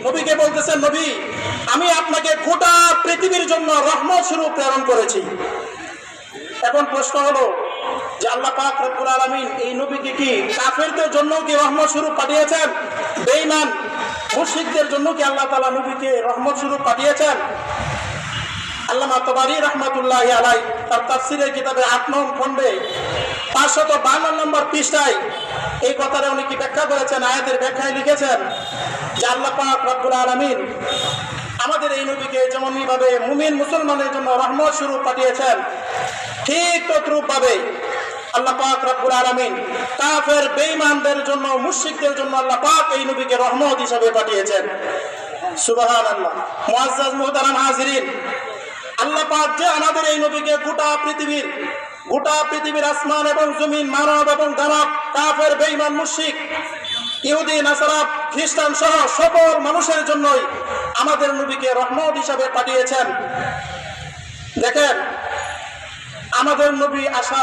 নবীকে বলতেছেন, নবী আমি আপনাকে গোটা পৃথিবীর জন্য রহমত স্বরূপ প্রেরণ করেছি। এখন প্রশ্ন হলো যে আল্লাহ পাক রব্বুল আলামিন এই নবীকে কি কাফেরদের জন্য কি রহমত স্বরূপ পাঠিয়েছেন? বেঈমান মুশরিকদের জন্য কি আল্লাহ তাআলা নবীকে রহমত স্বরূপ পাঠিয়েছেন? আল্লামা তাবারী রাহমাতুল্লাহি আলাইহি তার তাফসীরের কিতাবে ৮ নং খণ্ডে ৫৫২ নম্বর পৃষ্ঠায় এই কথাটা উনি কি ব্যাখ্যা করেছেন, আয়াতের ব্যাখ্যায় লিখেছেন যে আল্লাহ পাক রব্বুল আলামিন আমাদের এই নবীকে যেমনই ভাবে মুমিন মুসলমানের জন্য রহমত স্বরূপ পাঠিয়েছেন, ঠিক তদ্রূপ ভাবে আল্লাহ পাক রব্বুল আলামিন কাফের বেঈমানদের জন্য, মুশরিকদের জন্য আল্লাহ পাক এই নবীকে রহমত হিসেবে পাঠিয়েছেন। সুবহানাল্লাহ। মুআজ্জাজ মুহতারাম হাজিরিন, আল্লাহ পাক যে আমাদের এই নবীকে গোটা পৃথিবীর আসমান এবং জমিন, মানব এবং দানব, কাফের বেঈমান মুশরিক, ইহুদি নাসারা খ্রিস্টান সহ সকল মানুষের জন্যই আমাদের নবীকে রহমত হিসাবে পাঠিয়েছেন। দেখেন আমাদের নবী আসার